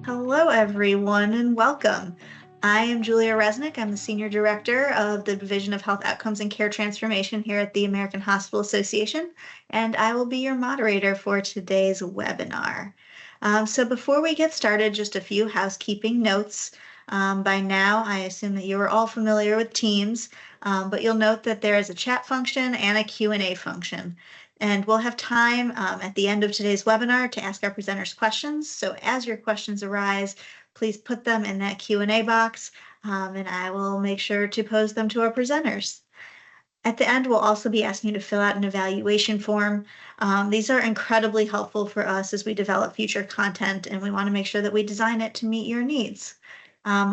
Hello, everyone, and welcome. I am Julia Resnick. I'm the Senior Director of the Division of Health Outcomes and Care Transformation here at the American Hospital Association, and I will be your moderator for today's webinar. So before we get started, just a few housekeeping notes. By now, I assume that you are all familiar with Teams, but you'll note that there is a chat function and a Q&A function. And we'll have time at the end of today's webinar to ask our presenters questions. So as your questions arise, please put them in that Q&A box, and I will make sure to pose them to our presenters. At the end, we'll also be asking you to fill out an evaluation form. These are incredibly helpful for us as we develop future content, and we want to make sure that we design it to meet your needs.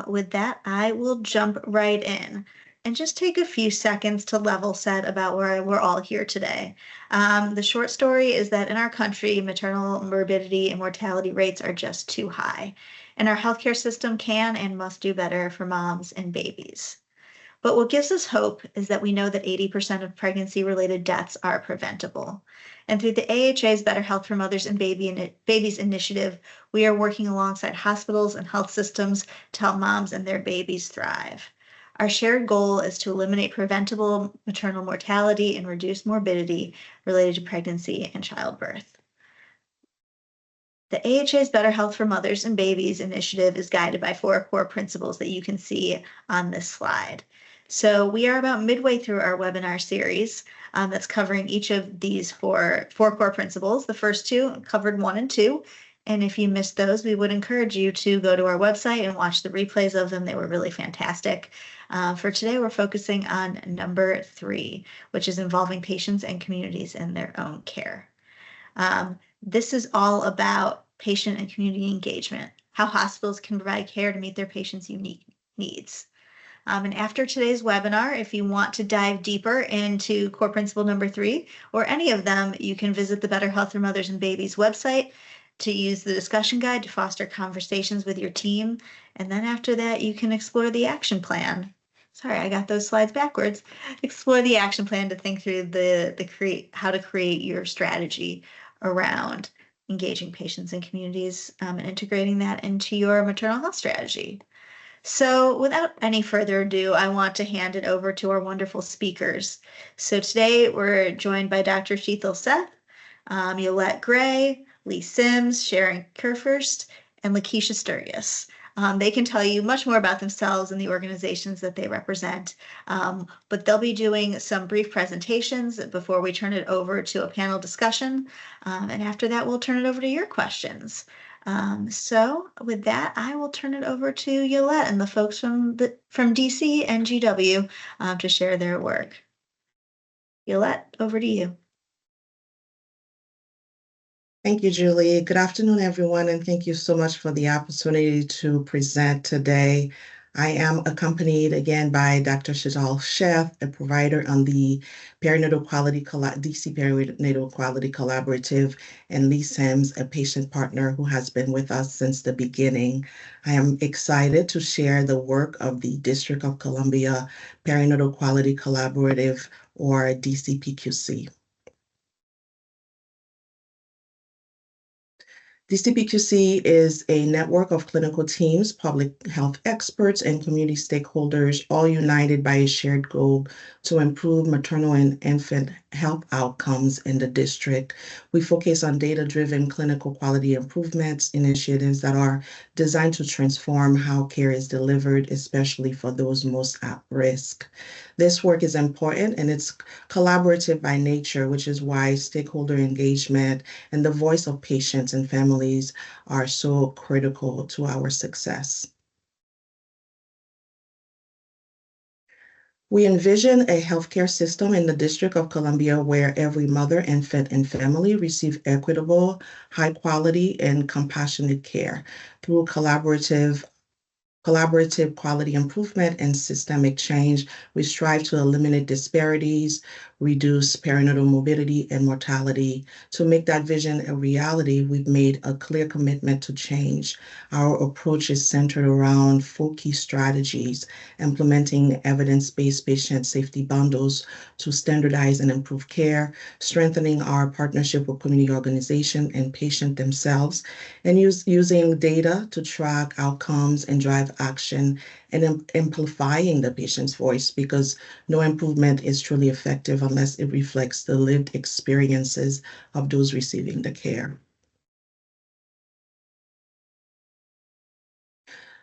With that, I will jump right in and just take a few seconds to level set about where we're all here today. The short story is that in our country, maternal morbidity and mortality rates are just too high, and our healthcare system can and must do better for moms and babies. But what gives us hope is that we know that 80% of pregnancy-related deaths are preventable. And through the AHA's Better Health for Mothers and Babies initiative, we are working alongside hospitals and health systems to help moms and their babies thrive. Our shared goal is to eliminate preventable maternal mortality and reduce morbidity related to pregnancy and childbirth. The AHA's Better Health for Mothers and Babies initiative is guided by 4 core principles that you can see on this slide. So we are about midway through our webinar series that's covering each of these four core principles. The first 2 covered 1 and 2. And if you missed those, we would encourage you to go to our website and watch the replays of them. They were really fantastic. For today, we're focusing on number 3, which is involving patients and communities in their own care. This is all about patient and community engagement, how hospitals can provide care to meet their patients' unique needs. And after today's webinar, if you want to dive deeper into core principle number 3 or any of them, you can visit the Better Health for Mothers and Babies website to use the discussion guide to foster conversations with your team. And then after that, you can explore the action plan. Sorry, I got those slides backwards. Explore the action plan to think through how to create your strategy around engaging patients and communities and integrating that into your maternal health strategy. So without any further ado, I want to hand it over to our wonderful speakers. So today we're joined by Dr. Sheetal Seth, Yolette Gray, Lee Sims, Sharon Kerfurst, and Lakeisha Sturgis. They can tell you much more about themselves and the organizations that they represent, but they'll be doing some brief presentations before we turn it over to a panel discussion. And after that, we'll turn it over to your questions. So with that, I will turn it over to Yolette and the folks from DC and GW to share their work. Yolette, over to you. Thank you, Julie. Good afternoon, everyone, and thank you so much for the opportunity to present today. I am accompanied again by Dr. Sheetal Seth, a provider on the DC Perinatal Quality Collaborative, and Lee Sims, a patient partner who has been with us since the beginning. I am excited to share the work of the District of Columbia Perinatal Quality Collaborative, or DCPQC. DCPQC is a network of clinical teams, public health experts, and community stakeholders, all united by a shared goal to improve maternal and infant health outcomes in the district. We focus on data-driven clinical quality improvements initiatives that are designed to transform how care is delivered, especially for those most at risk. This work is important and it's collaborative by nature, which is why stakeholder engagement and the voice of patients and families are so critical to our success. We envision a healthcare system in the District of Columbia where every mother, infant, and family receive equitable, high quality, and compassionate care through collaborative quality improvement and systemic change. We strive to eliminate disparities, reduce perinatal morbidity and mortality. To make that vision a reality, we've made a clear commitment to change. Our approach is centered around 4 key strategies: implementing evidence-based patient safety bundles to standardize and improve care, strengthening our partnership with community organizations and patients themselves, and using data to track outcomes and drive action, and amplifying the patient's voice, because no improvement is truly effective unless it reflects the lived experiences of those receiving the care.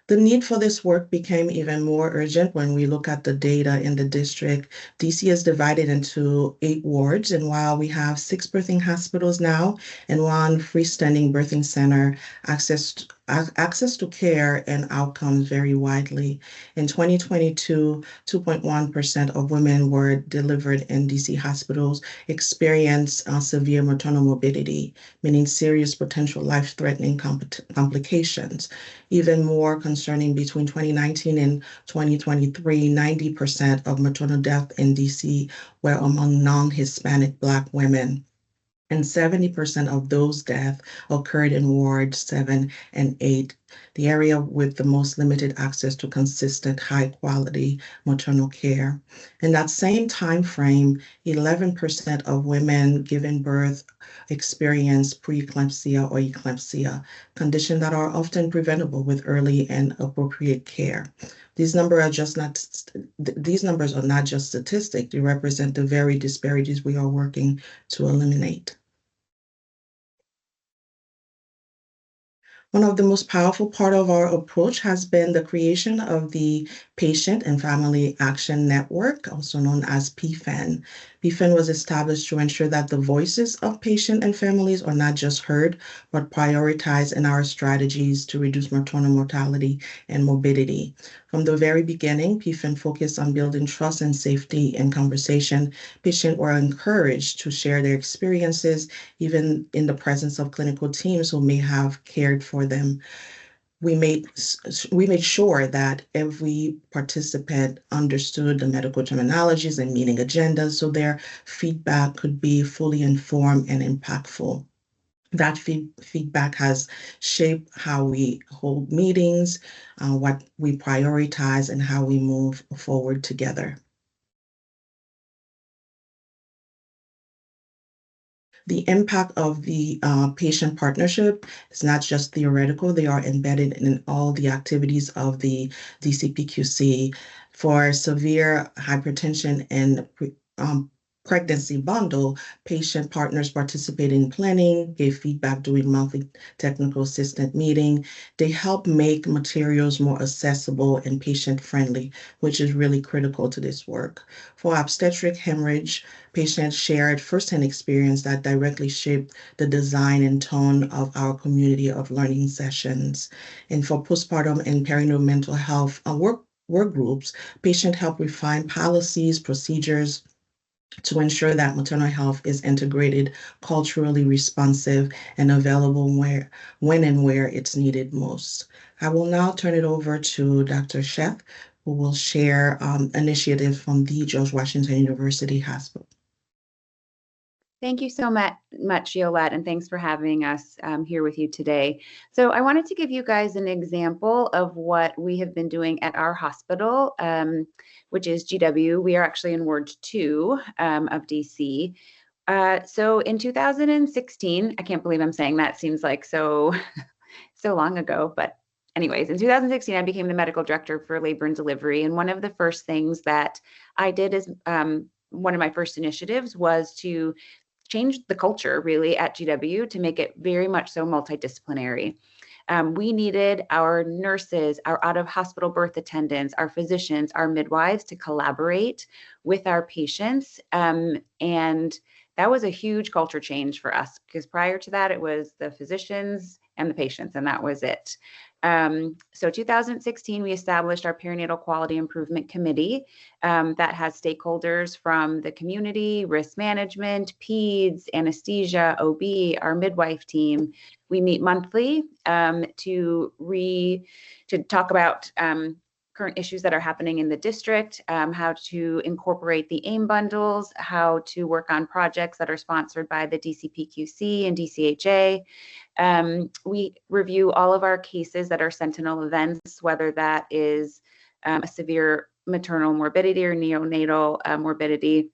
The need for this work became even more urgent when we look at the data in the district. DC is divided into 8 wards, and while we have 6 birthing hospitals now and 1 freestanding birthing center, access to care and outcomes vary widely. In 2022, 2.1% of women were delivered in DC hospitals experienced severe maternal morbidity, meaning serious potential life-threatening complications. Even more concerning, between 2019 and 2023, 90% of maternal deaths in DC were among non-Hispanic Black women, and 70% of those deaths occurred in Ward 7 and 8, the area with the most limited access to consistent, high-quality maternal care. In that same time frame, 11% of women giving birth experience preeclampsia or eclampsia, conditions that are often preventable with early and appropriate care. These numbers are not just statistics. They represent the very disparities we are working to eliminate. One of the most powerful part of our approach has been the creation of the Patient and Family Action Network, also known as PFAN. PFAN was established to ensure that the voices of patients and families are not just heard, but prioritized in our strategies to reduce maternal mortality and morbidity. From the very beginning, PFAN focused on building trust and safety in conversation. Patients were encouraged to share their experiences, even in the presence of clinical teams who may have cared for them. We made sure that every participant understood the medical terminologies and meeting agendas, so their feedback could be fully informed and impactful. That feedback has shaped how we hold meetings, what we prioritize, and how we move forward together. The impact of the patient partnership is not just theoretical, they are embedded in all the activities of the DCPQC. For severe hypertension and pregnancy bundle, patient partners participate in planning, gave feedback during monthly technical assistant meeting. They help make materials more accessible and patient-friendly, which is really critical to this work. For obstetric hemorrhage, patients shared firsthand experience that directly shaped the design and tone of our community of learning sessions. And for postpartum and perinatal mental health work groups, patients help refine policies, procedures, to ensure that maternal health is integrated, culturally responsive, and available when and where it's needed most. I will now turn it over to Dr. Sheth, who will share initiatives from the George Washington University Hospital. Thank you so much, Yolette, and thanks for having us here with you today. So I wanted to give you guys an example of what we have been doing at our hospital, which is GW. We are actually in Ward 2 of DC. So in 2016, I can't believe I'm saying that, seems like so long ago, but anyways, in 2016, I became the medical director for labor and delivery. And one of the first things that I did as one of my first initiatives was to change the culture really at GW to make it very much so multidisciplinary. We needed our nurses, our out-of-hospital birth attendants, our physicians, our midwives to collaborate with our patients. And that was a huge culture change for us, because prior to that, it was the physicians and the patients, and that was it. So 2016, we established our Perinatal Quality Improvement Committee that has stakeholders from the community, risk management, peds, anesthesia, OB, our midwife team. We meet monthly to talk about current issues that are happening in the district, how to incorporate the AIM bundles, how to work on projects that are sponsored by the DCPQC and DCHA. We review all of our cases that are sentinel events, whether that is a severe maternal morbidity or neonatal morbidity.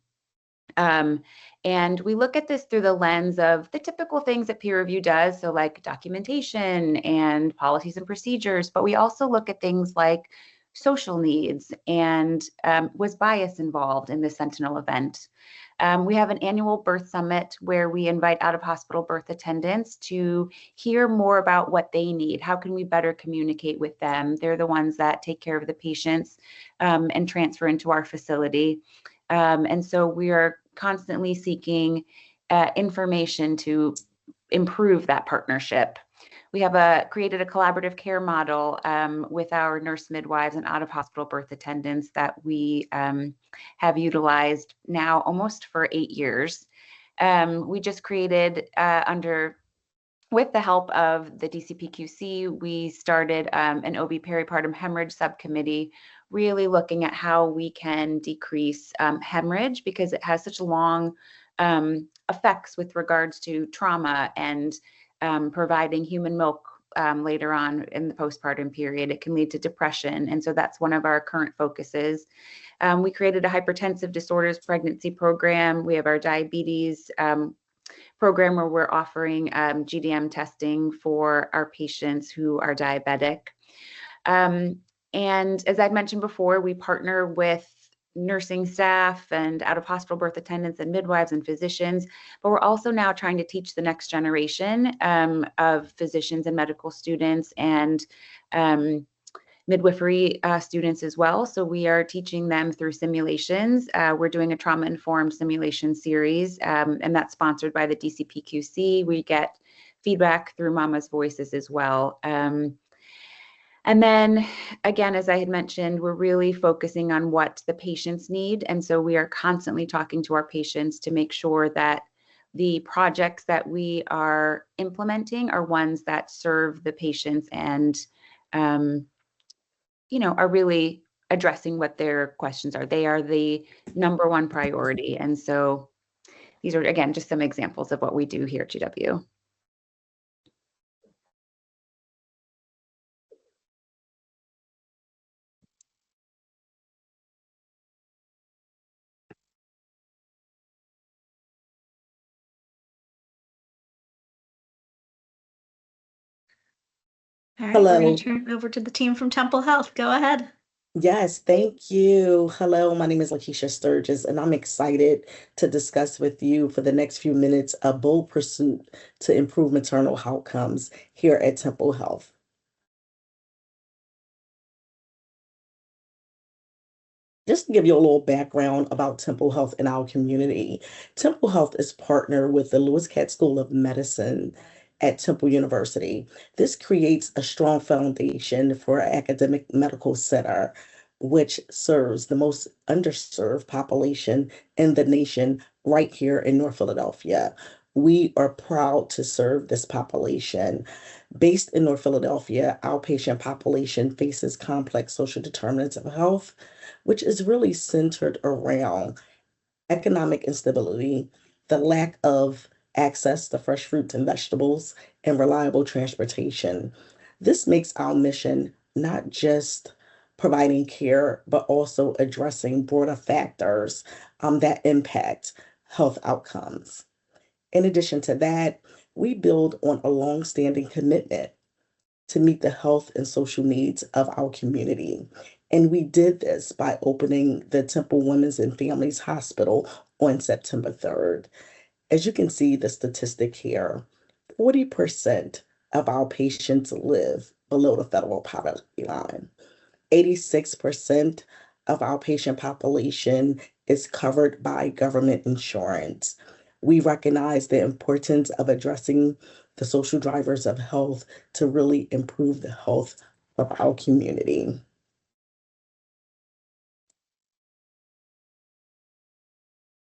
And we look at this through the lens of the typical things that peer review does, so like documentation and policies and procedures, but we also look at things like social needs and was bias involved in the sentinel event. We have an annual birth summit where we invite out-of-hospital birth attendants to hear more about what they need. How can we better communicate with them? They're the ones that take care of the patients and transfer into our facility. And so we are constantly seeking information to improve that partnership. We have created a collaborative care model with our nurse midwives and out-of-hospital birth attendants that we have utilized now almost for 8 years. We just created with the help of the DCPQC, we started an OB peripartum hemorrhage subcommittee, really looking at how we can decrease hemorrhage because it has such long effects with regards to trauma and providing human milk later on in the postpartum period. It can lead to depression. And so that's one of our current focuses. We created a hypertensive disorders pregnancy program. We have our diabetes program where we're offering GDM testing for our patients who are diabetic. And as I'd mentioned before, we partner with nursing staff and out-of-hospital birth attendants and midwives and physicians, but we're also now trying to teach the next generation of physicians and medical students and midwifery students as well. So we are teaching them through simulations. We're doing a trauma-informed simulation series, and that's sponsored by the DCPQC. We get feedback through Mama's Voices as well. And then again, as I had mentioned, we're really focusing on what the patients need. And so we are constantly talking to our patients to make sure that the projects that we are implementing are ones that serve the patients and, are really addressing what their questions are. They are the number one priority. And so these are, again, just some examples of what we do here at GW. All right, we're going Hello. to turn it over to the team from Temple Health. Go ahead. Yes, thank you. Hello, my name is Lakeisha Sturgis, and I'm excited to discuss with you for the next few minutes a bold pursuit to improve maternal outcomes here at Temple Health. Just to give you a little background about Temple Health in our community, Temple Health is partnered with the Lewis Katz School of Medicine at Temple University. This creates a strong foundation for an academic medical center, which serves the most underserved population in the nation right here in North Philadelphia. We are proud to serve this population. Based in North Philadelphia, our patient population faces complex social determinants of health, which is really centered around economic instability, the lack of access to fresh fruits and vegetables, and reliable transportation. This makes our mission not just providing care, but also addressing broader factors that impact health outcomes. In addition to that, we build on a long-standing commitment to meet the health and social needs of our community. And we did this by opening the Temple Women's and Families Hospital on September 3rd. As you can see the statistic here, 40% of our patients live below the federal poverty line. 86% of our patient population is covered by government insurance. We recognize the importance of addressing the social drivers of health to really improve the health of our community.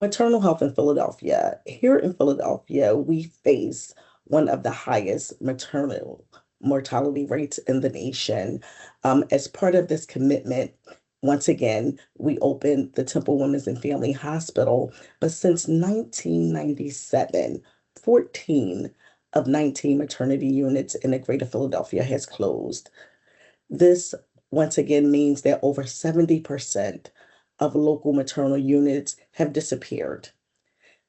Maternal health in Philadelphia. Here in Philadelphia, we face one of the highest maternal mortality rates in the nation. As part of this commitment, once again, we opened the Temple Women's and Family Hospital, but since 1997, 14 of 19 maternity units in the greater Philadelphia has closed. This once again means that over 70% of local maternal units have disappeared,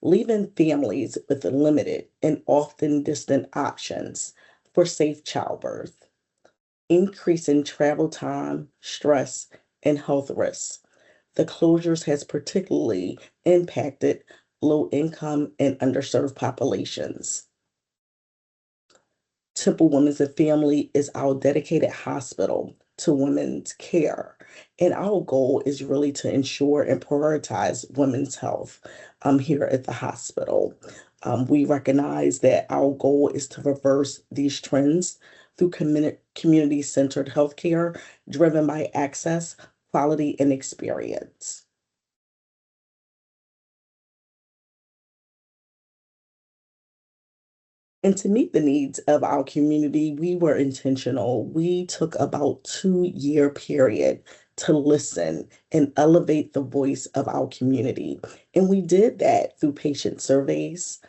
leaving families with limited and often distant options for safe childbirth, increasing travel time, stress, and health risks. The closures has particularly impacted low income and underserved populations. Temple Women's and Family is our dedicated hospital to women's care. And our goal is really to ensure and prioritize women's health here at the hospital. We recognize that our goal is to reverse these trends through community centered healthcare driven by access, quality, and experience. And to meet the needs of our community, we were intentional. We took about 2 year period to listen and elevate the voice of our community. And we did that through patient surveys,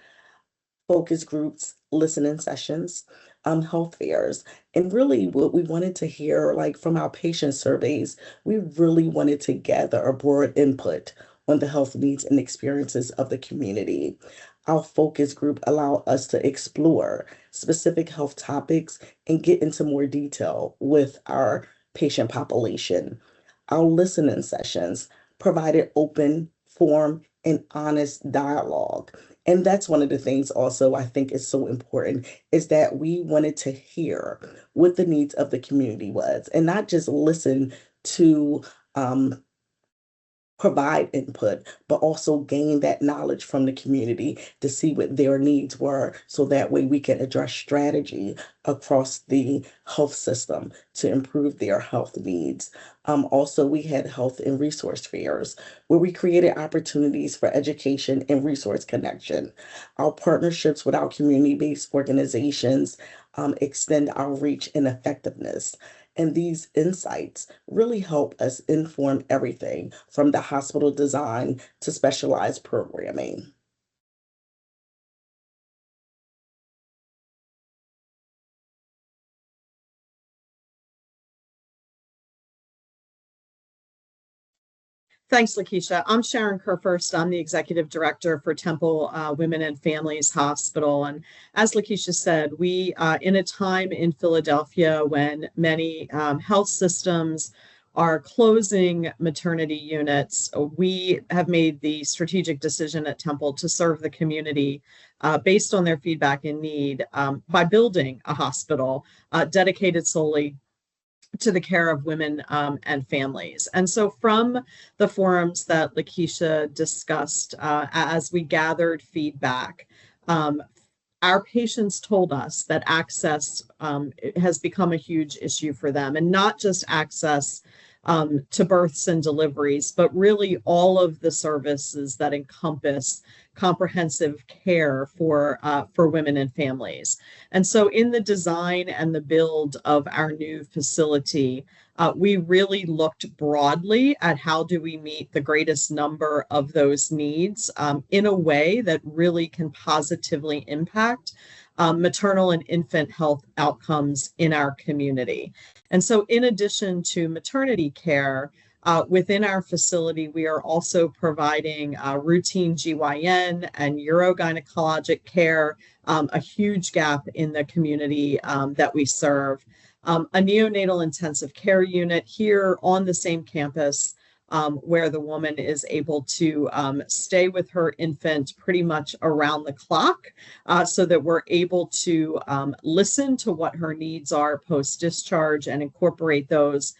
focus groups, listening sessions, health fairs. And really what we wanted to hear, like from our patient surveys, we really wanted to gather a broad input on the health needs and experiences of the community. Our focus group allowed us to explore specific health topics and get into more detail with our patient population. Our listening sessions provided open, form, and honest dialogue. And that's one of the things also I think is so important is that we wanted to hear what the needs of the community was and not just listen to um, provide input, but also gain that knowledge from the community to see what their needs were. So that way we can address strategy across the health system to improve their health needs. Also, we had health and resource fairs where we created opportunities for education and resource connection. Our partnerships with our community-based organizations extend our reach and effectiveness. And these insights really help us inform everything from the hospital design to specialized programming. Thanks, Lakeisha. I'm Sharon Kerfurst. I'm the executive director for Temple Women and Families Hospital. And as Lakeisha said, we, in a time in Philadelphia when many health systems are closing maternity units, we have made the strategic decision at Temple to serve the community based on their feedback and need by building a hospital dedicated solely to the care of women and families. And so from the forums that Lakeisha discussed, as we gathered feedback, our patients told us that access has become a huge issue for them, and not just access to births and deliveries, but really all of the services that encompass comprehensive care for women and families. And so, in the design and the build of our new facility, we really looked broadly at how do we meet the greatest number of those needs in a way that really can positively impact maternal and infant health outcomes in our community. And so, in addition to maternity care, within our facility, we are also providing routine GYN and urogynecologic care, a huge gap in the community that we serve. A neonatal intensive care unit here on the same campus where the woman is able to stay with her infant pretty much around the clock so that we're able to listen to what her needs are post-discharge and incorporate those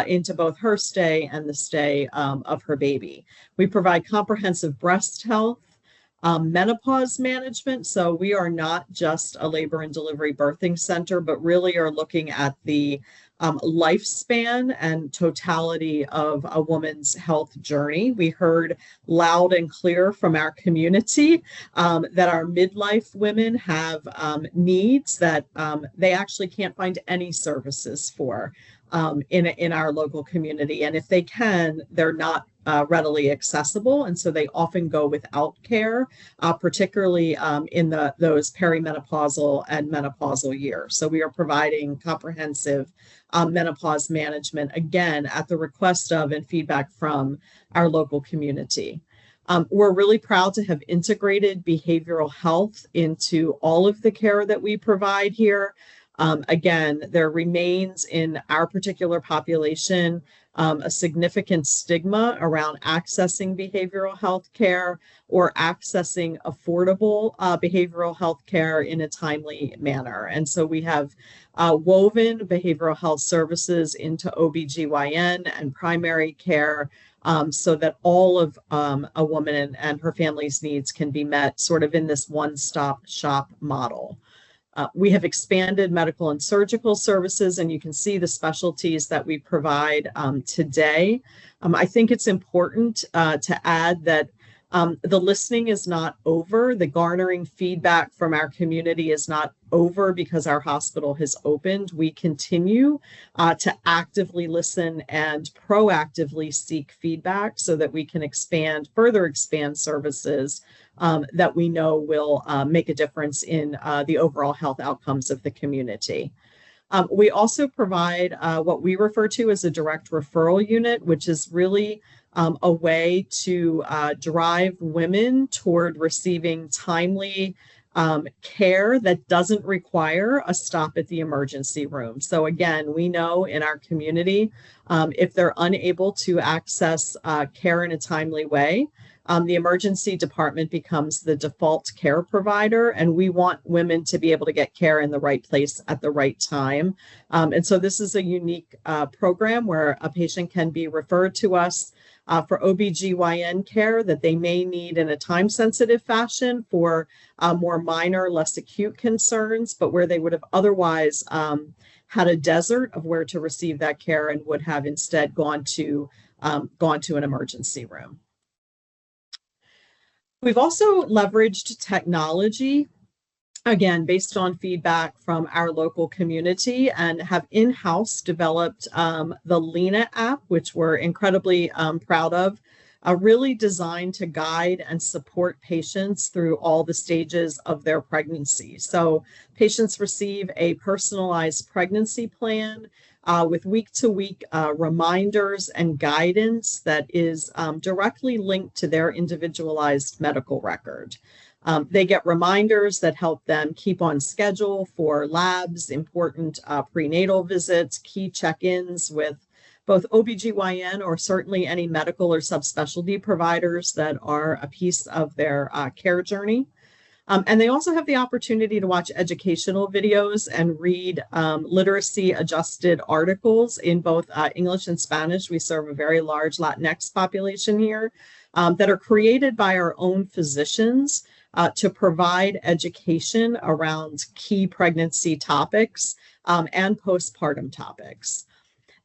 into both her stay and the stay of her baby. We provide comprehensive breast health, menopause management. So we are not just a labor and delivery birthing center, but really are looking at the lifespan and totality of a woman's health journey. We heard loud and clear from our community that our midlife women have needs that they actually can't find any services for in our local community. And if they can, they're not readily accessible. And so they often go without care, particularly in those perimenopausal and menopausal years. So we are providing comprehensive menopause management, again, at the request of and feedback from our local community. We're really proud to have integrated behavioral health into all of the care that we provide here. Again, there remains in our particular population a significant stigma around accessing behavioral health care or accessing affordable behavioral health care in a timely manner. And so we have woven behavioral health services into OBGYN and primary care so that all of a woman and her family's needs can be met sort of in this one-stop shop model. We have expanded medical and surgical services, and you can see the specialties that we provide today. I think it's important to add that the listening is not over. The garnering feedback from our community is not over because our hospital has opened. We continue to actively listen and proactively seek feedback so that we can further expand services that we know will make a difference in the overall health outcomes of the community. We also provide what we refer to as a direct referral unit, which is really a way to drive women toward receiving timely care that doesn't require a stop at the emergency room. So again, we know in our community, if they're unable to access care in a timely way, the emergency department becomes the default care provider, and we want women to be able to get care in the right place at the right time. And so this is a unique program where a patient can be referred to us for OBGYN care that they may need in a time-sensitive fashion for more minor, less acute concerns, but where they would have otherwise had a desert of where to receive that care and would have instead gone to an emergency room. We've also leveraged technology, again, based on feedback from our local community, and have in-house developed the Lena app, which we're incredibly proud of, really designed to guide and support patients through all the stages of their pregnancy. So patients receive a personalized pregnancy plan with week-to-week reminders and guidance that is directly linked to their individualized medical record. They get reminders that help them keep on schedule for labs, important prenatal visits, key check-ins with both OBGYN or certainly any medical or subspecialty providers that are a piece of their care journey. And they also have the opportunity to watch educational videos and read literacy adjusted articles in both English and Spanish. We serve a very large Latinx population here that are created by our own physicians to provide education around key pregnancy topics and postpartum topics.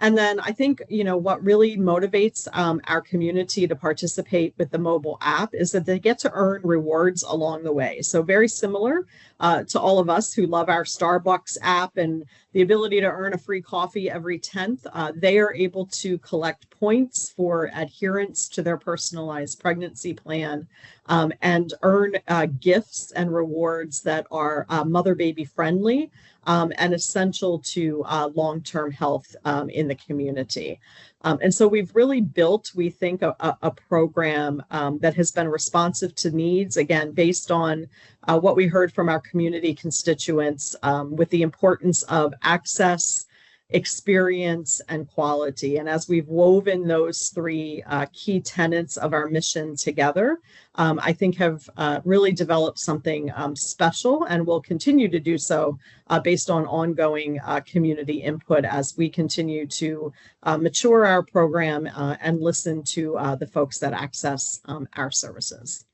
And then I think, what really motivates our community to participate with the mobile app is that they get to earn rewards along the way. So very similar to all of us who love our Starbucks app and the ability to earn a free coffee every 10th, they are able to collect points for adherence to their personalized pregnancy plan and earn gifts and rewards that are mother-baby friendly and essential to long-term health in the community. And so we've really built, we think, a program that has been responsive to needs, again, based on what we heard from our community constituents with the importance of access, experience, and quality. And as we've woven those three key tenets of our mission together, I think have really developed something special and will continue to do so based on ongoing community input as we continue to mature our program and listen to the folks that access our services.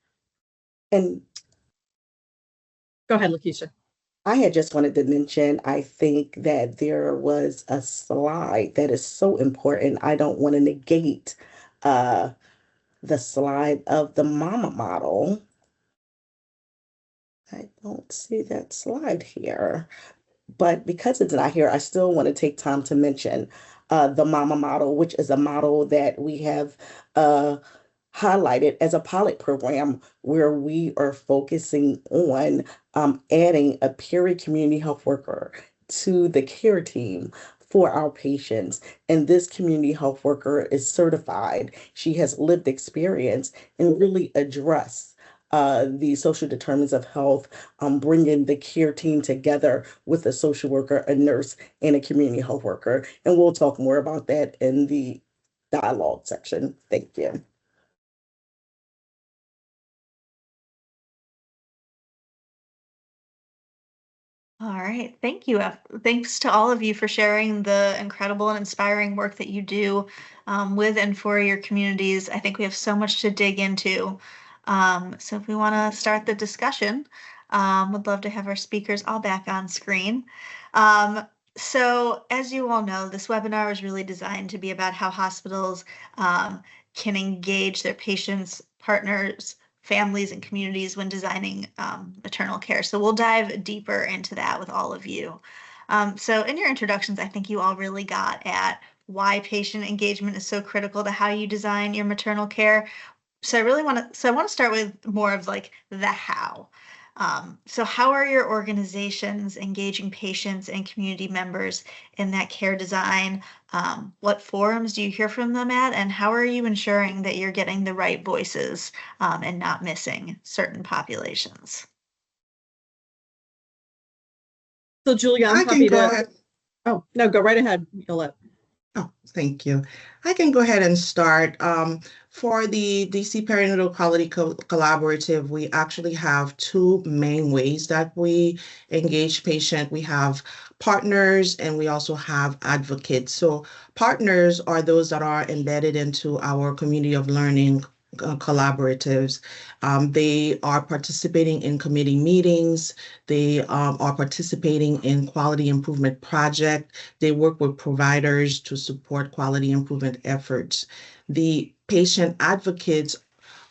And go ahead, Lakeisha. I had just wanted to mention, I think that there was a slide that is so important. I don't want to negate uh, the slide of the mama model. I don't see that slide here. But because it's not here, I still want to take time to mention the mama model, which is a model that we have uh, highlighted as a pilot program where we are focusing on adding a peer community health worker to the care team for our patients. And this community health worker is certified. She has lived experience and really address the social determinants of health, bringing the care team together with a social worker, a nurse, and a community health worker. And we'll talk more about that in the dialogue section. Thank you. All right. Thank you. Thanks to all of you for sharing the incredible and inspiring work that you do with and for your communities. I think we have so much to dig into. So if we want to start the discussion, would love to have our speakers all back on screen. Um, so as you all know, this webinar is really designed to be about how hospitals can engage their patients, partners, families and communities when designing maternal care. So we'll dive deeper into that with all of you. So in your introductions, I think you all really got at why patient engagement is so critical to how you design your maternal care. So I want to start with more of like the how. So how are your organizations engaging patients and community members in that care design? What forums do you hear from them at? And how are you ensuring that you're getting the right voices and not missing certain populations? So Julia, I'm I can happy go to. ahead. Oh, no, go right ahead, Yolette. Oh, thank you. I can go ahead and start. For the DC Perinatal Quality Collaborative, we actually have two main ways that we engage patient. We have partners and we also have advocates. So partners are those that are embedded into our community of learning collaboratives. They are participating in committee meetings. They are participating in quality improvement project. They work with providers to support quality improvement efforts. The patient advocates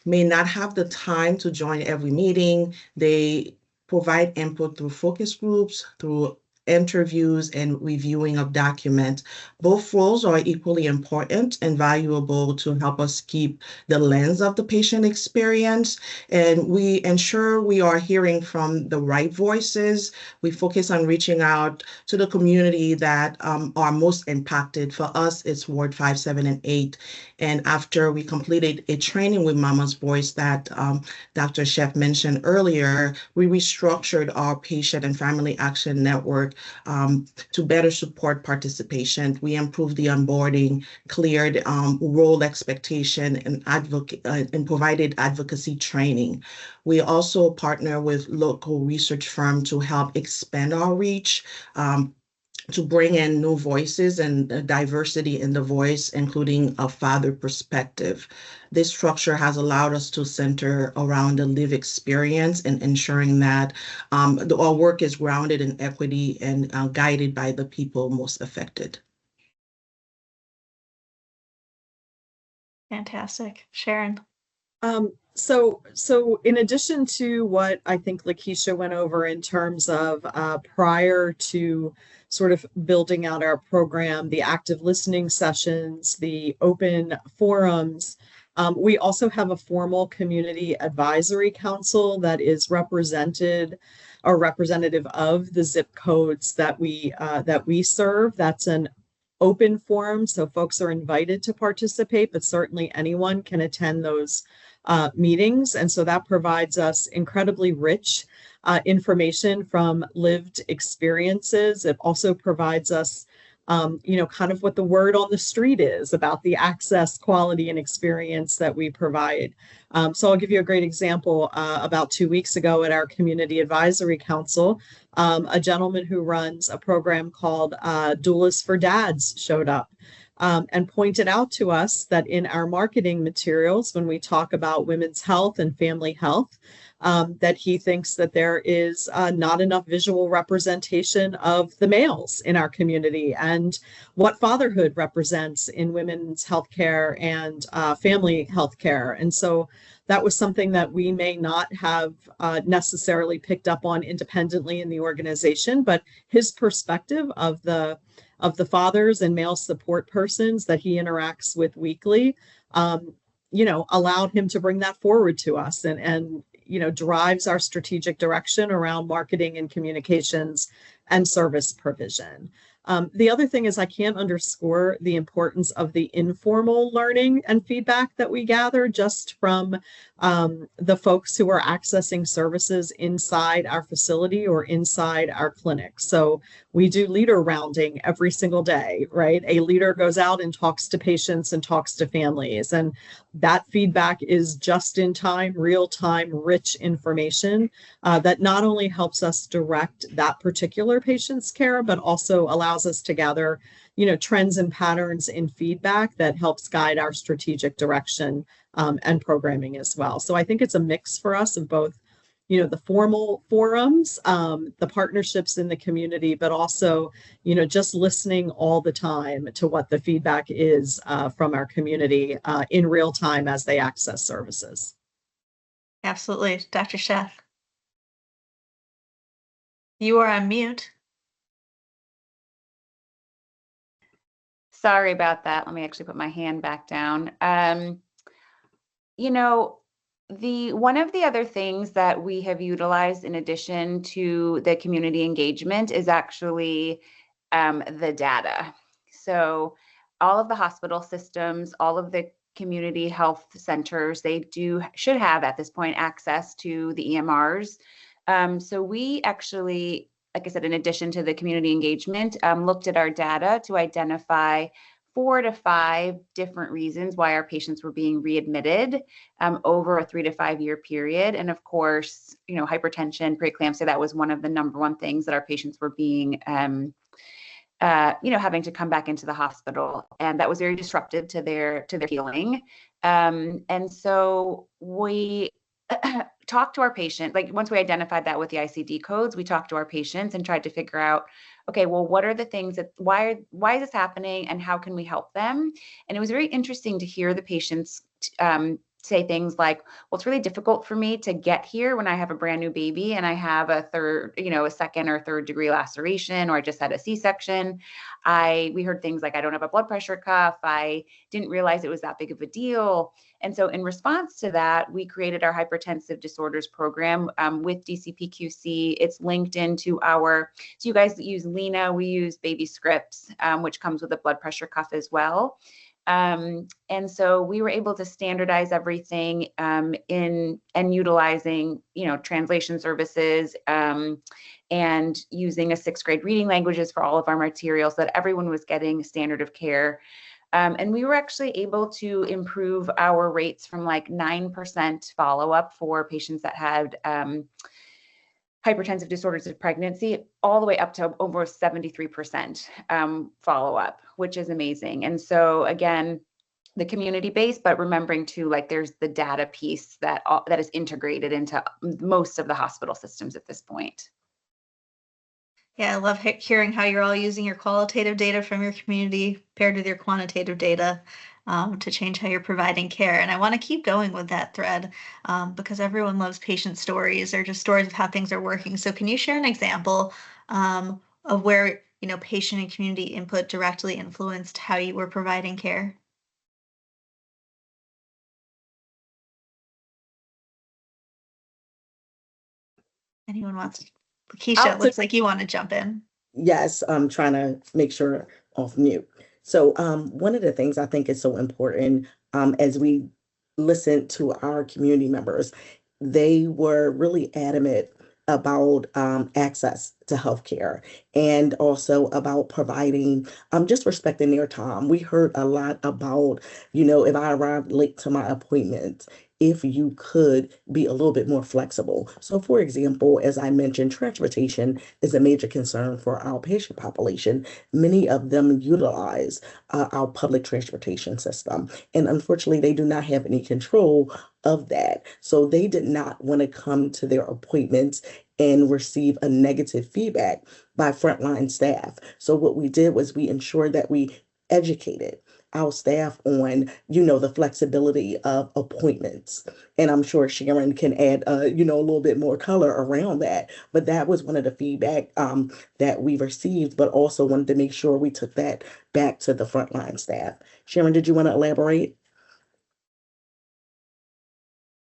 may not have the time to join every meeting. They provide input through focus groups, through interviews and reviewing of documents. Both roles are equally important and valuable to help us keep the lens of the patient experience. And we ensure we are hearing from the right voices. We focus on reaching out to the community that are most impacted. For us, it's Ward 5, 7, and 8. And after we completed a training with Mama's Voice that Dr. Chef mentioned earlier, we restructured our patient and family action network to better support participation. We improved the onboarding, cleared role expectation, and provided advocacy training. We also partner with local research firm to help expand our reach. To bring in new voices and diversity in the voice, including a father perspective. This structure has allowed us to center around the live experience and ensuring that our work is grounded in equity and guided by the people most affected. Fantastic. Sharon. So in addition to what I think Lakeisha went over in terms of prior to sort of building out our program, the active listening sessions, the open forums, we also have a formal community advisory council that is represented or representative of the zip codes that we serve. That's an open forum, so folks are invited to participate, but certainly anyone can attend those meetings. And so that provides us incredibly rich information from lived experiences. It also provides us, kind of what the word on the street is about the access, quality, and experience that we provide. So I'll give you a great example. About 2 weeks ago at our Community Advisory Council, a gentleman who runs a program called Doulas for Dads showed up. And pointed out to us that in our marketing materials, when we talk about women's health and family health, that he thinks that there is not enough visual representation of the males in our community and what fatherhood represents in women's healthcare and family healthcare. And so that was something that we may not have necessarily picked up on independently in the organization, but his perspective of the fathers and male support persons that he interacts with weekly, allowed him to bring that forward to us and drives our strategic direction around marketing and communications and service provision. The other thing is I can't underscore the importance of the informal learning and feedback that we gather just from the folks who are accessing services inside our facility or inside our clinic. So we do leader rounding every single day, right? A leader goes out and talks to patients and talks to families. And that feedback is just in time, real time, rich information that not only helps us direct that particular patient's care, but also allows us to gather, trends and patterns in feedback that helps guide our strategic direction and programming as well. So I think it's a mix for us of both, the formal forums, the partnerships in the community, but also, just listening all the time to what the feedback is from our community in real time as they access services. Absolutely. Dr. Sheth. You are on mute. Sorry about that. Let me actually put my hand back down. One of the other things that we have utilized in addition to the community engagement is actually the data. So all of the hospital systems, all of the community health centers, they should have at this point access to the EMRs. So we actually, like I said, in addition to the community engagement, looked at our data to identify 4 to 5 different reasons why our patients were being readmitted over a 3 to 5 year period. And of course, hypertension, preeclampsia, that was one of the number one things that our patients were being, having to come back into the hospital. And that was very disruptive to their healing. And so we talked to our patient, like once we identified that with the ICD codes, we talked to our patients and tried to figure out, okay, well, what are the things that, why is this happening and how can we help them? And it was very interesting to hear the patients say things like, well, it's really difficult for me to get here when I have a brand new baby and I have a second or third degree laceration, or I just had a C-section. We heard things like, I don't have a blood pressure cuff. I didn't realize it was that big of a deal. And so in response to that, we created our hypertensive disorders program with DCPQC. It's linked into so you guys use Lena, we use Baby Scripts, which comes with a blood pressure cuff as well. And so we were able to standardize everything and utilizing, translation services and using a 6th grade reading languages for all of our materials, so that everyone was getting standard of care. And we were actually able to improve our rates from like 9% follow-up for patients that had hypertensive disorders of pregnancy, all the way up to over 73% follow-up, which is amazing. And so again, the community base, but remembering too, like there's the data piece that is integrated into most of the hospital systems at this point. Yeah, I love hearing how you're all using your qualitative data from your community paired with your quantitative data to change how you're providing care. And I want to keep going with that thread because everyone loves patient stories or just stories of how things are working. So can you share an example of where, patient and community input directly influenced how you were providing care? Anyone wants? Keisha, looks like you want to jump in. Yes, I'm trying to make sure off mute. So one of the things I think is so important as we listen to our community members, they were really adamant about access to healthcare and also about providing just respecting their time. We heard a lot about, if I arrived late to my appointment if you could be a little bit more flexible. So, for example, as I mentioned, transportation is a major concern for our patient population. Many of them utilize our public transportation system, and unfortunately, they do not have any control of that. So, they did not want to come to their appointments and receive a negative feedback by frontline staff. So, what we did was we ensured that we educated our staff on, the flexibility of appointments. And I'm sure Sharon can add, a little bit more color around that. But that was one of the feedback that we received, but also wanted to make sure we took that back to the frontline staff. Sharon, did you want to elaborate?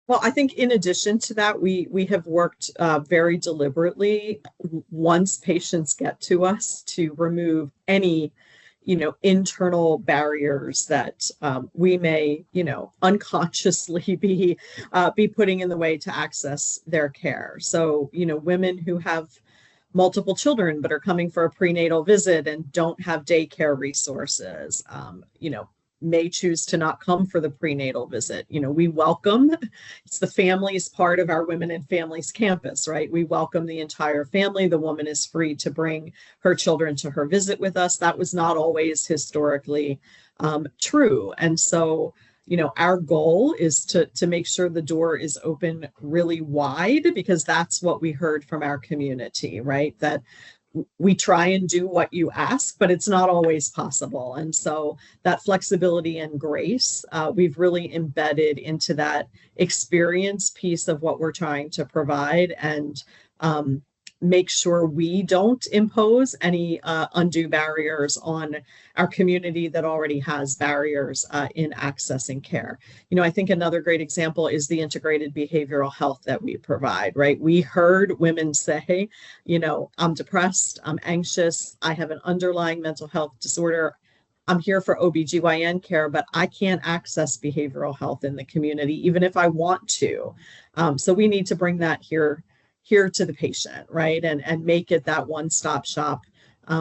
Well, I think in addition to that, we have worked very deliberately once patients get to us to remove any internal barriers that we may unconsciously be putting in the way to access their care. So women who have multiple children but are coming for a prenatal visit and don't have daycare resources, may choose to not come for the prenatal visit. We welcome, it's the families part of our Women and Families campus, right? We welcome the entire family. The woman is free to bring her children to her visit with us. That was not always historically true. And so, our goal is to make sure the door is open really wide, because that's what we heard from our community, right? That we try and do what you ask, but it's not always possible. And so that flexibility and grace, we've really embedded into that experience piece of what we're trying to provide, and make sure we don't impose any undue barriers on our community that already has barriers in accessing care. I think another great example is the integrated behavioral health that we provide, right? We heard women say, I'm depressed, I'm anxious, I have an underlying mental health disorder. I'm here for OBGYN care, but I can't access behavioral health in the community, even if I want to. So we need to bring that here to the patient, right? And make it that one-stop shop.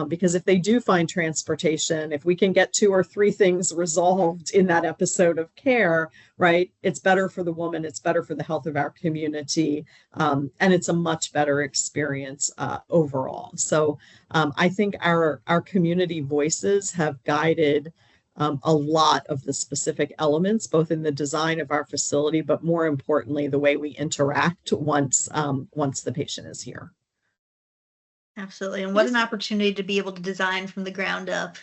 Because if they do find transportation, if we can get 2 or 3 things resolved in that episode of care, right, it's better for the woman, it's better for the health of our community, and it's a much better experience overall. So I think our community voices have guided a lot of the specific elements, both in the design of our facility, but more importantly, the way we interact once the patient is here. Absolutely. And what an opportunity to be able to design from the ground up.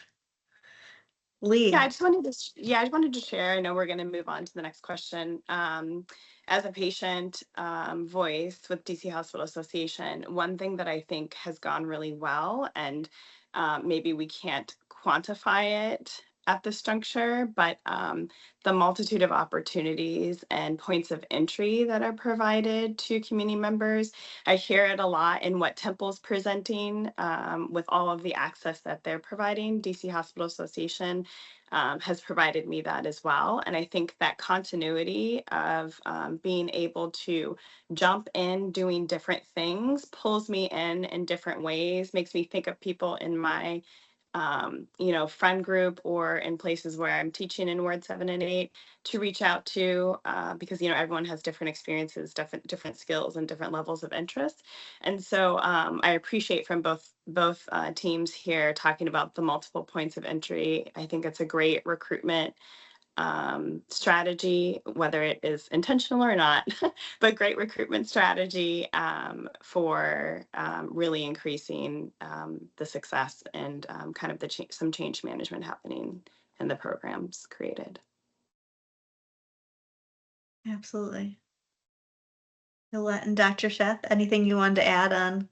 Lee. Yeah, I just wanted to share. I know we're going to move on to the next question. As a patient voice with DC Hospital Association, one thing that I think has gone really well, and maybe we can't quantify it at this juncture, but the multitude of opportunities and points of entry that are provided to community members. I hear it a lot in what Temple's presenting with all of the access that they're providing. DC Hospital Association has provided me that as well. And I think that continuity of being able to jump in, doing different things, pulls me in different ways, makes me think of people in my friend group or in places where I'm teaching in Ward 7 and 8 to reach out to, because, everyone has different experiences, different skills and different levels of interest. And so I appreciate from both teams here talking about the multiple points of entry. I think it's a great recruitment strategy, whether it is intentional or not, but great recruitment strategy for really increasing the success and kind of some change management happening in the programs created. Absolutely. Yolette and Dr. Sheth, anything you wanted to add on?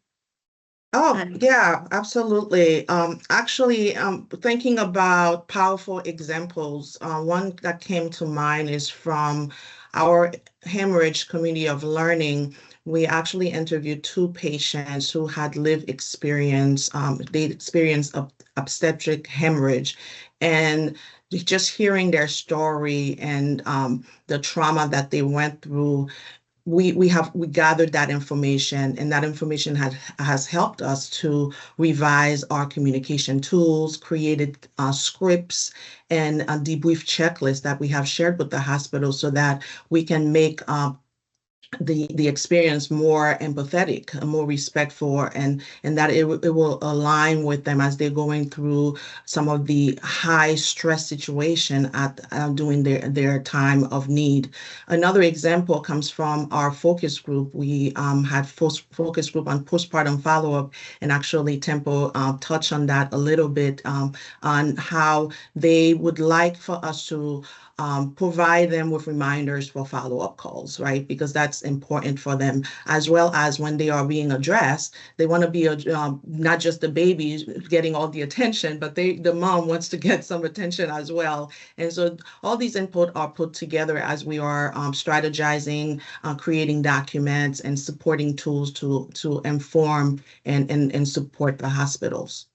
Oh, yeah, absolutely. Actually, thinking about powerful examples, one that came to mind is from our hemorrhage community of learning. We actually interviewed 2 patients who had lived experience. They experienced obstetric hemorrhage, and just hearing their story and the trauma that they went through we gathered that information, and that information has helped us to revise our communication tools, created scripts and a debrief checklist that we have shared with the hospital so that we can make the experience more empathetic, more respectful, and that it will align with them as they're going through some of the high stress situation at during their time of need. Another example comes from our focus group. We had focus group on postpartum follow-up, and actually Tempo touched on that a little bit, on how they would like for us to provide them with reminders for follow-up calls, right? Because that's important for them, as well as when they are being addressed, they want to be not just the baby getting all the attention, but the mom wants to get some attention as well. And so all these input are put together as we are strategizing, creating documents and supporting tools to inform and support the hospitals.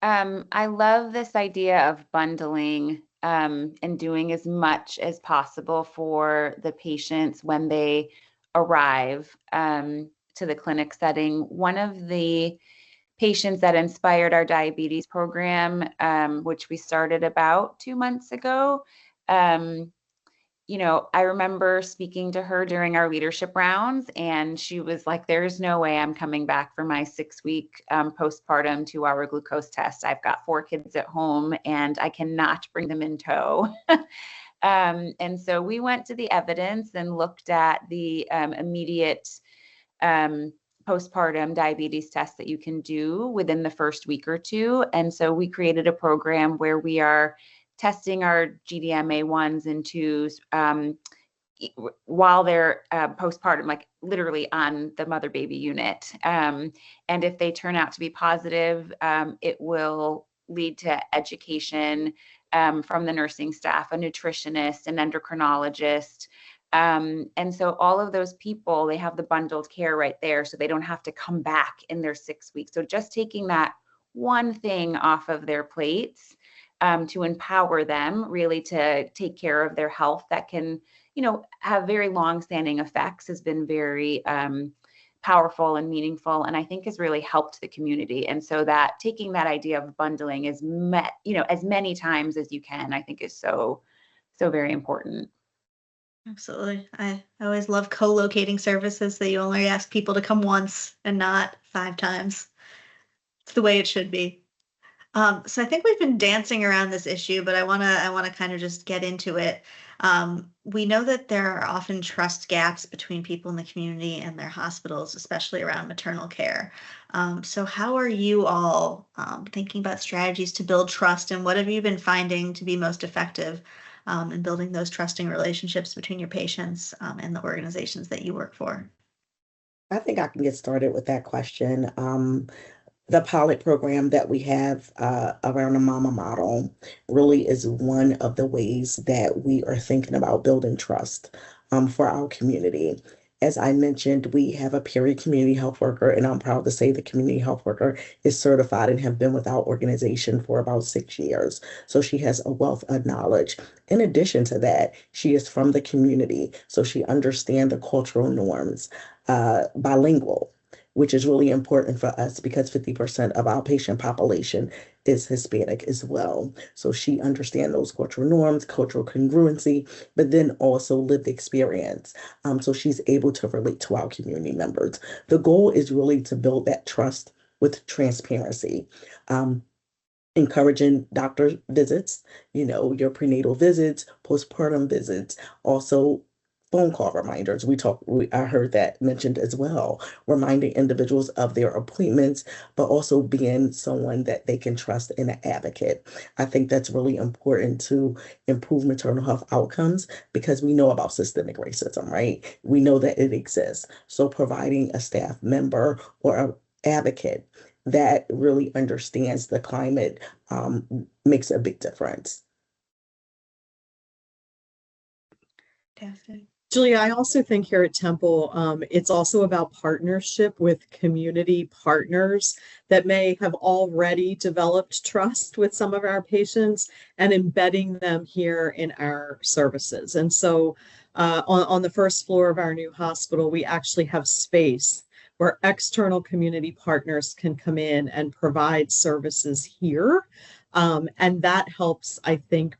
I love this idea of bundling and doing as much as possible for the patients when they arrive to the clinic setting. One of the patients that inspired our diabetes program, which we started about 2 months ago, I remember speaking to her during our leadership rounds, and she was like, there's no way I'm coming back for my 6-week postpartum 2-hour glucose test. I've got 4 kids at home and I cannot bring them in tow. And so we went to the evidence and looked at the immediate postpartum diabetes test that you can do within the first week or two. And so we created a program where we are testing our GDMA1s and 2s while they're postpartum, like literally on the mother baby unit. And if they turn out to be positive, it will lead to education from the nursing staff, a nutritionist, an endocrinologist. And so all of those people, they have the bundled care right there, so they don't have to come back in their 6 weeks. So just taking that one thing off of their plates to empower them really to take care of their health that can, have very long-standing effects has been very powerful and meaningful, and I think has really helped the community. And so that taking that idea of bundling is met, as many times as you can, I think is so, so very important. Absolutely. I always love co-locating services that you only ask people to come once and not 5 times. It's the way it should be. So I think we've been dancing around this issue, but I wanna kind of just get into it. We know that there are often trust gaps between people in the community and their hospitals, especially around maternal care. So how are you all thinking about strategies to build trust, and what have you been finding to be most effective in building those trusting relationships between your patients and the organizations that you work for? I think I can get started with that question. The pilot program that we have around the mama model really is one of the ways that we are thinking about building trust for our community. As I mentioned, we have a period community health worker, and I'm proud to say the community health worker is certified and have been with our organization for about 6 years. So she has a wealth of knowledge. In addition to that, she is from the community, so she understands the cultural norms, bilingual, which is really important for us because 50% of our patient population is Hispanic as well. So she understands those cultural norms, cultural congruency, but then also lived experience. So she's able to relate to our community members. The goal is really to build that trust with transparency. Encouraging doctor visits, your prenatal visits, postpartum visits, also phone call reminders. I heard that mentioned as well, reminding individuals of their appointments, but also being someone that they can trust and an advocate. I think that's really important to improve maternal health outcomes because we know about systemic racism, right? We know that it exists. So providing a staff member or an advocate that really understands the climate makes a big difference. Fantastic. Julia, I also think here at Temple, it's also about partnership with community partners that may have already developed trust with some of our patients and embedding them here in our services. And so on the first floor of our new hospital, we actually have space where external community partners can come in and provide services here. And that helps, I think,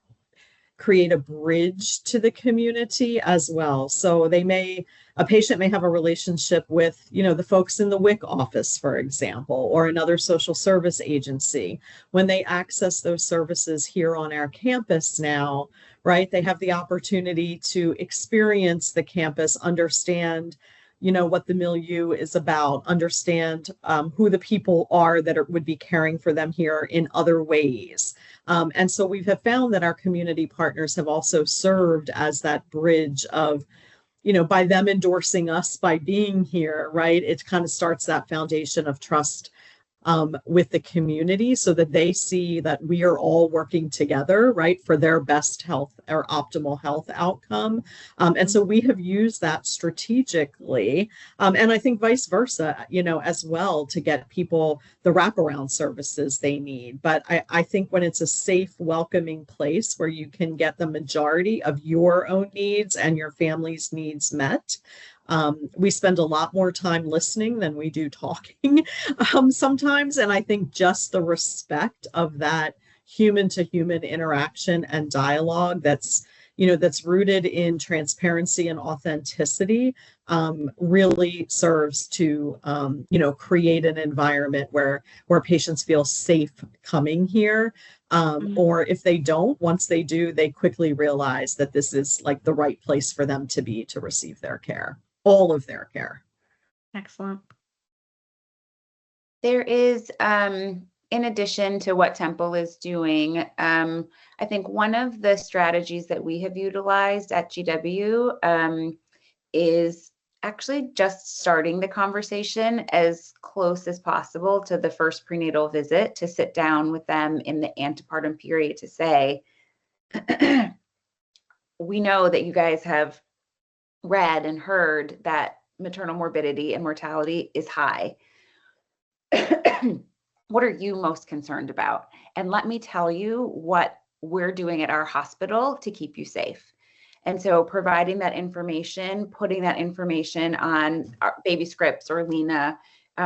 create a bridge to the community as well. So a patient may have a relationship with, the folks in the WIC office, for example, or another social service agency. When they access those services here on our campus now, right, they have the opportunity to experience the campus, understand what the milieu is about, understand who the people are that would be caring for them here in other ways. And so we have found that our community partners have also served as that bridge of, by them endorsing us by being here, right? It kind of starts that foundation of trust with the community so that they see that we are all working together, right, for their best health or optimal health outcome. And so we have used that strategically. And I think vice versa, as well, to get people the wraparound services they need. But I think when it's a safe, welcoming place where you can get the majority of your own needs and your family's needs met, we spend a lot more time listening than we do talking sometimes. And I think just the respect of that human to human interaction and dialogue that's rooted in transparency and authenticity really serves to create an environment where patients feel safe coming here. Or if they don't, once they do, they quickly realize that this is like the right place for them to be to receive their care, all of their care. Excellent. There is, in addition to what Temple is doing, I think one of the strategies that we have utilized at GW is actually just starting the conversation as close as possible to the first prenatal visit, to sit down with them in the antepartum period to say, we know that you guys have read and heard that maternal morbidity and mortality is high. What are you most concerned about? And let me tell you what we're doing at our hospital to keep you safe. And so providing that information, putting that information on our baby scripts or Lena,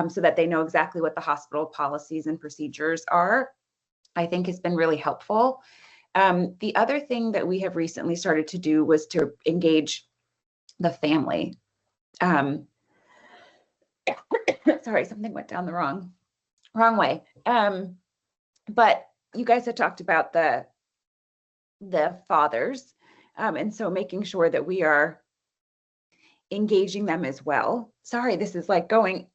so that they know exactly what the hospital policies and procedures are, I think has been really helpful. The other thing that we have recently started to do was to engage the family. Sorry, something went down the wrong way. But you guys have talked about the fathers, and so making sure that we are engaging them as well. Sorry, this is like going.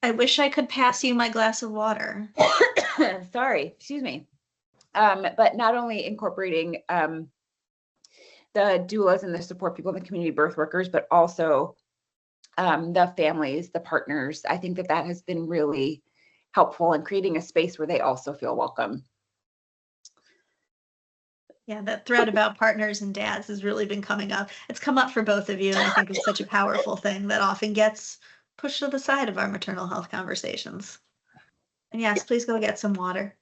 I wish I could pass you my glass of water. Sorry, excuse me. But not only incorporating the doulas and the support people, the community birth workers, but also the families, the partners. I think that has been really helpful in creating a space where they also feel welcome. Yeah, that thread about partners and dads has really been coming up. It's come up for both of you, and I think it's such a powerful thing that often gets pushed to the side of our maternal health conversations. And yes, please go get some water.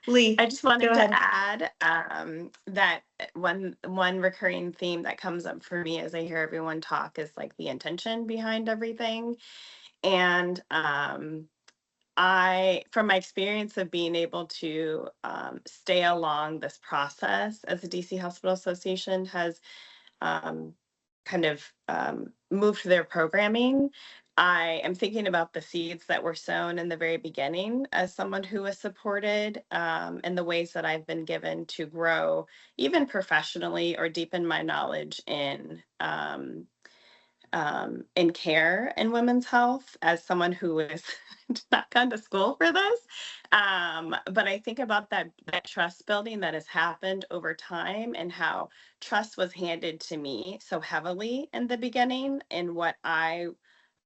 Lee, I just wanted go to ahead. add that one recurring theme that comes up for me as I hear everyone talk is like the intention behind everything. And from my experience of being able to stay along this process as the DC Hospital Association has kind of moved their programming, I am thinking about the seeds that were sown in the very beginning as someone who was supported, and the ways that I've been given to grow, even professionally, or deepen my knowledge in care and women's health as someone who is not gone to school for this. But I think about that trust building that has happened over time, and how trust was handed to me so heavily in the beginning, and what I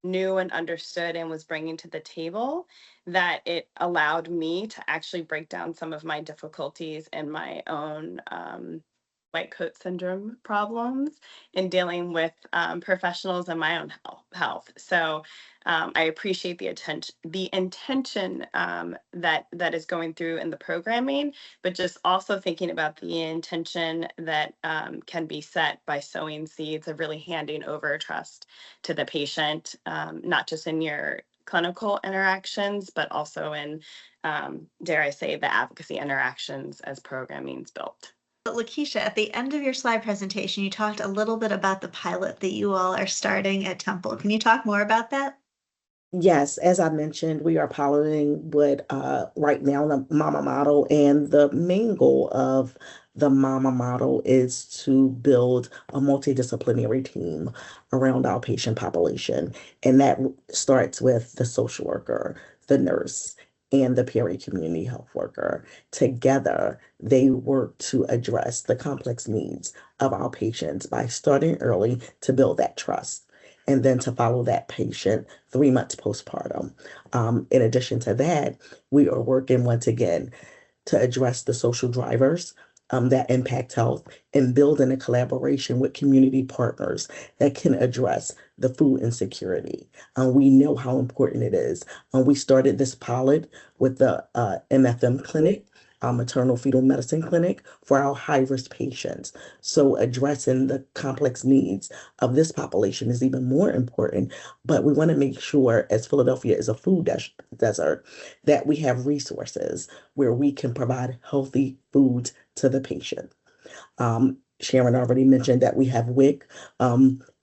knew and understood and was bringing to the table, that it allowed me to actually break down some of my difficulties and my own white coat syndrome problems in dealing with professionals in my own health. So I appreciate the intention that is going through in the programming, but just also thinking about the intention that can be set by sowing seeds of really handing over trust to the patient, not just in your clinical interactions, but also in, dare I say, the advocacy interactions as programming's built. But Lakeisha, at the end of your slide presentation, you talked a little bit about the pilot that you all are starting at Temple. Can you talk more about that? Yes, as I mentioned, we are piloting what right now the MAMA model, and the main goal of the MAMA model is to build a multidisciplinary team around our patient population. And that starts with the social worker, the nurse, and the community health worker. Together, they work to address the complex needs of our patients by starting early to build that trust, and then to follow that patient 3 months postpartum. In addition to that, we are working once again to address the social drivers that impact health, and building a collaboration with community partners that can address the food insecurity. We know how important it is. We started this pilot with the MFM clinic, maternal fetal medicine clinic, for our high-risk patients. So addressing the complex needs of this population is even more important. But we want to make sure, as Philadelphia is a food desert, that we have resources where we can provide healthy foods to the patient. Sharon already mentioned that we have WIC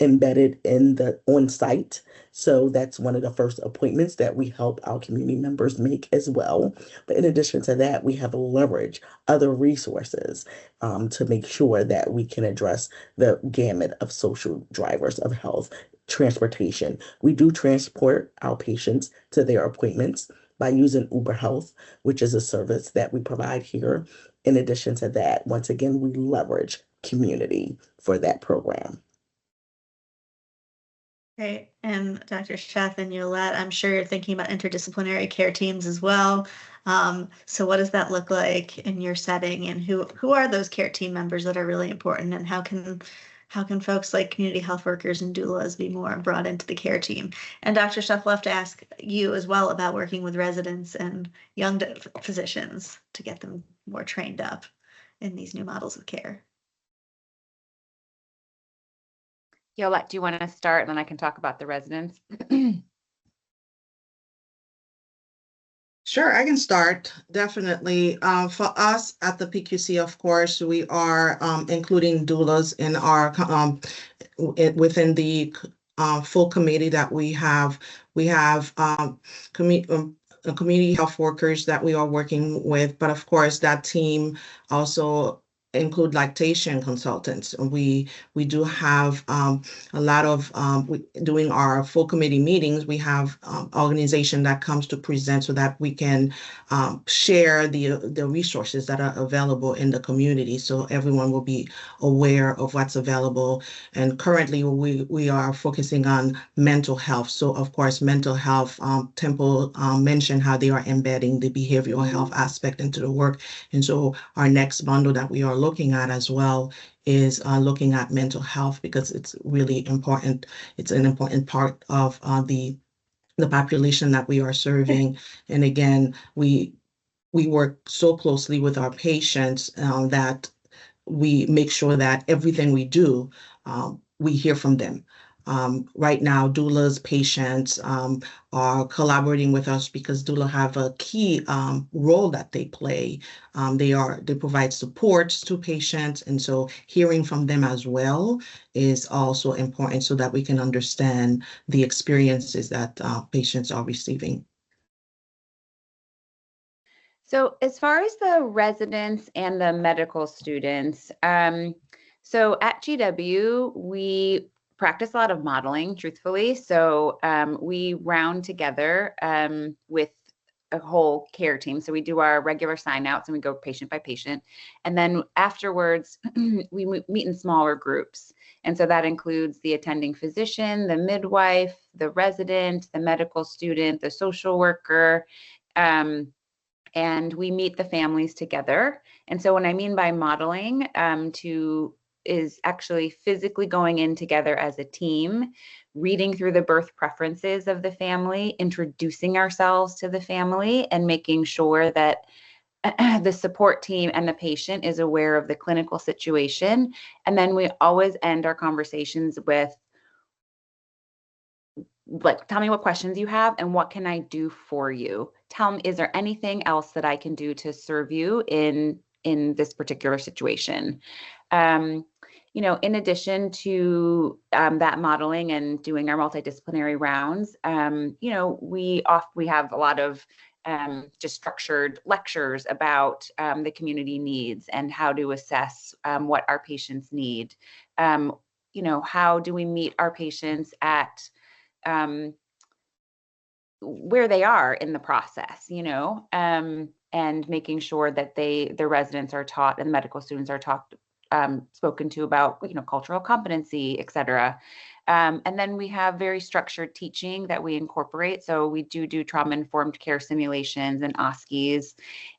embedded in the on-site. So that's one of the first appointments that we help our community members make as well. But in addition to that, we have leverage other resources to make sure that we can address the gamut of social drivers of health. Transportation. We do transport our patients to their appointments by using Uber Health, which is a service that we provide here. In addition to that, once again, we leverage community for that program. Great. And Dr. Sheth and Yolette, I'm sure you're thinking about interdisciplinary care teams as well. So what does that look like in your setting, and who are those care team members that are really important, and how can folks like community health workers and doulas be more brought into the care team? And Dr. Sheth, I'll have to ask you as well about working with residents and young physicians to get them more trained up in these new models of care. Yolette, do you want to start, and then I can talk about the residents? Sure, I can start. Definitely. For us at the PQC, of course, we are including doulas in our within the full committee that we have. We have community health workers that we are working with, but of course, that team also include lactation consultants. We do have a lot of doing our full committee meetings. We have organization that comes to present so that we can share the resources that are available in the community, so everyone will be aware of what's available. And currently we are focusing on mental health. So of course, mental health, Temple mentioned how they are embedding the behavioral health aspect into the work. And so our next bundle that we are looking at as well is looking at mental health, because it's really important. It's an important part of the population that we are serving. And again, we work so closely with our patients that we make sure that everything we do, we hear from them. Right now, doulas, patients are collaborating with us because doula have a key role that they play. They provide supports to patients, and so hearing from them as well is also important so that we can understand the experiences that patients are receiving. So as far as the residents and the medical students, so at GW, we practice a lot of modeling, truthfully. So we round together with a whole care team. So we do our regular sign outs and we go patient by patient. And then afterwards, we meet in smaller groups. And so that includes the attending physician, the midwife, the resident, the medical student, the social worker, and we meet the families together. And so what I mean by modeling is actually physically going in together as a team, reading through the birth preferences of the family, introducing ourselves to the family, and making sure that the support team and the patient is aware of the clinical situation. And then we always end our conversations with, like, tell me what questions you have and what can I do for you? Tell me, is there anything else that I can do to serve you in this particular situation? In addition to that modeling and doing our multidisciplinary rounds, we have a lot of just structured lectures about the community needs and how to assess what our patients need. How do we meet our patients at where they are in the process, and making sure that the residents are taught and medical students are taught, spoken to about, cultural competency, et cetera. And then we have very structured teaching that we incorporate. So we do trauma-informed care simulations and OSCEs.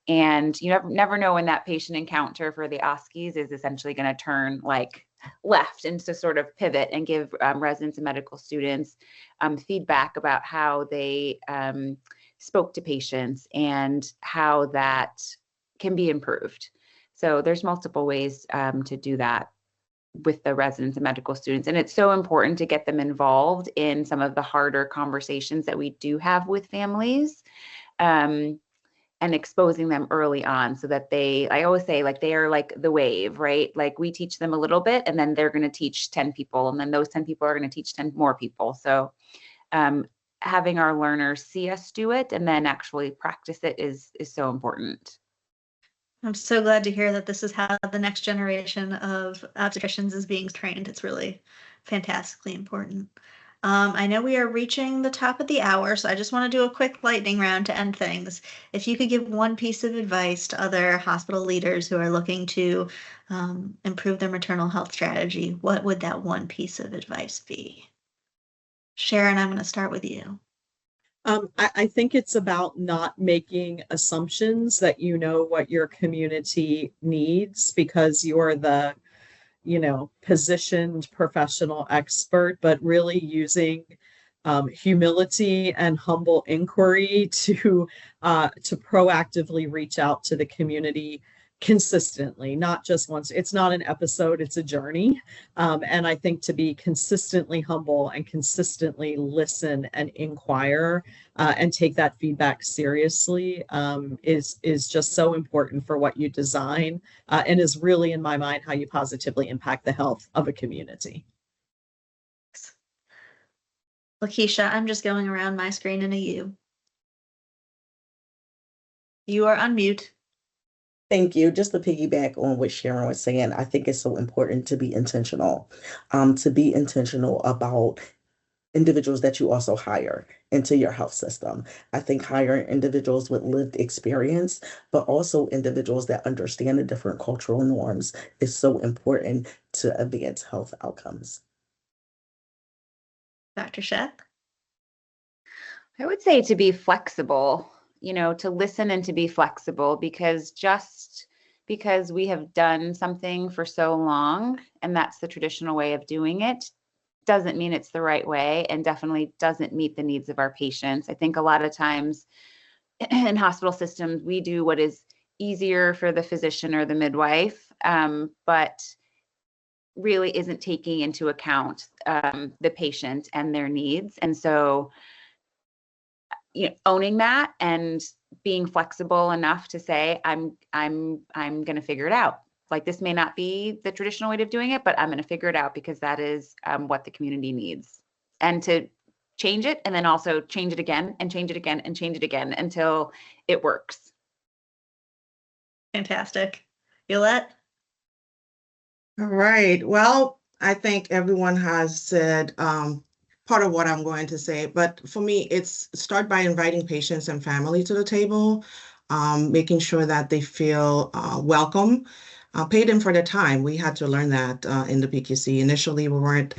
And you never know when that patient encounter for the OSCEs is essentially going to turn like left and to sort of pivot and give residents and medical students feedback about how they spoke to patients and how that can be improved. So there's multiple ways to do that with the residents and medical students. And it's so important to get them involved in some of the harder conversations that we do have with families. And exposing them early on so that I always say, like, they are like the wave, right? Like, we teach them a little bit and then they're going to teach 10 people, and then those 10 people are going to teach 10 more people. So having our learners see us do it and then actually practice it is so important. I'm so glad to hear that this is how the next generation of obstetricians is being trained. It's really fantastically important. I know we are reaching the top of the hour, so I just want to do a quick lightning round to end things. If you could give one piece of advice to other hospital leaders who are looking to improve their maternal health strategy, what would that one piece of advice be? Sharon, I'm going to start with you. I think it's about not making assumptions that you know what your community needs because you're the positioned professional expert, but really using humility and humble inquiry to proactively reach out to the community consistently, not just once. It's not an episode, it's a journey. And I think to be consistently humble and consistently listen and inquire and take that feedback seriously is just so important for what you design and is really, in my mind, how you positively impact the health of a community. Lakeisha, I'm just going around my screen and a you. You are on mute. Thank you. Just to piggyback on what Sharon was saying, I think it's so important to be intentional about individuals that you also hire into your health system. I think hiring individuals with lived experience, but also individuals that understand the different cultural norms is so important to advance health outcomes. Dr. Sheck? I would say to be flexible, to listen and to be flexible, because just because we have done something for so long and that's the traditional way of doing it doesn't mean it's the right way, and definitely doesn't meet the needs of our patients. I think a lot of times in hospital systems, we do what is easier for the physician or the midwife, but really isn't taking into account the patient and their needs. And so owning that and being flexible enough to say, I'm going to figure it out. Like, this may not be the traditional way of doing it, but I'm going to figure it out because that is what the community needs. And to change it, and then also change it again and change it again and change it again until it works. Fantastic. Yolette? All right. Well, I think everyone has said part of what I'm going to say, but for me, it's start by inviting patients and family to the table, making sure that they feel welcome. pay them for their time. We had to learn that in the PQC. Initially, we weren't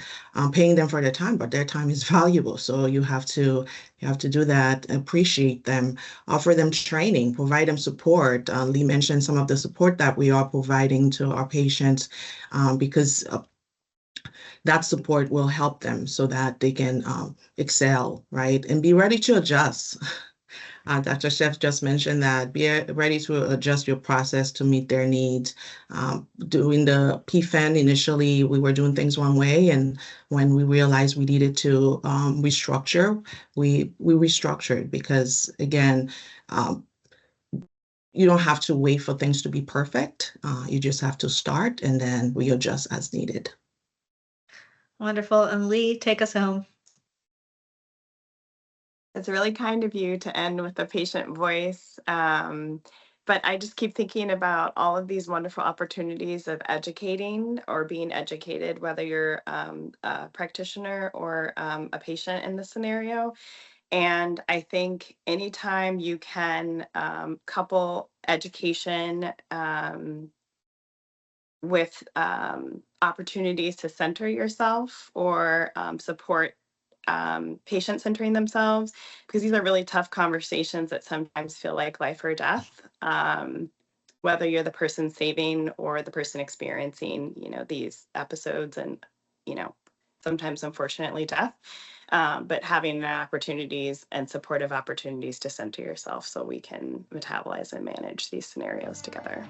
paying them for their time, but their time is valuable. So you have to do that, appreciate them, offer them training, provide them support. Lee mentioned some of the support that we are providing to our patients because that support will help them so that they can excel, right? And be ready to adjust. Dr. Chef just mentioned that be ready to adjust your process to meet their needs. Doing the PFAN, initially, we were doing things one way, and when we realized we needed to restructure, we restructured because, again, you don't have to wait for things to be perfect. You just have to start, and then we adjust as needed. Wonderful. And Lee, take us home. It's really kind of you to end with a patient voice. But I just keep thinking about all of these wonderful opportunities of educating or being educated, whether you're a practitioner or a patient in this scenario. And I think anytime you can couple education with opportunities to center yourself or support patients centering themselves, because these are really tough conversations that sometimes feel like life or death, whether you're the person saving or the person experiencing, these episodes and, sometimes unfortunately death. But having the opportunities and supportive opportunities to center yourself so we can metabolize and manage these scenarios together.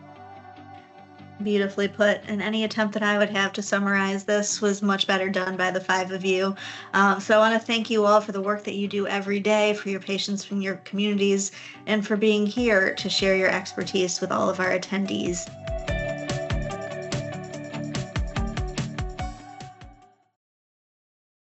Beautifully put. And any attempt that I would have to summarize this was much better done by the five of you. So I want to thank you all for the work that you do every day, for your patients from your communities, and for being here to share your expertise with all of our attendees.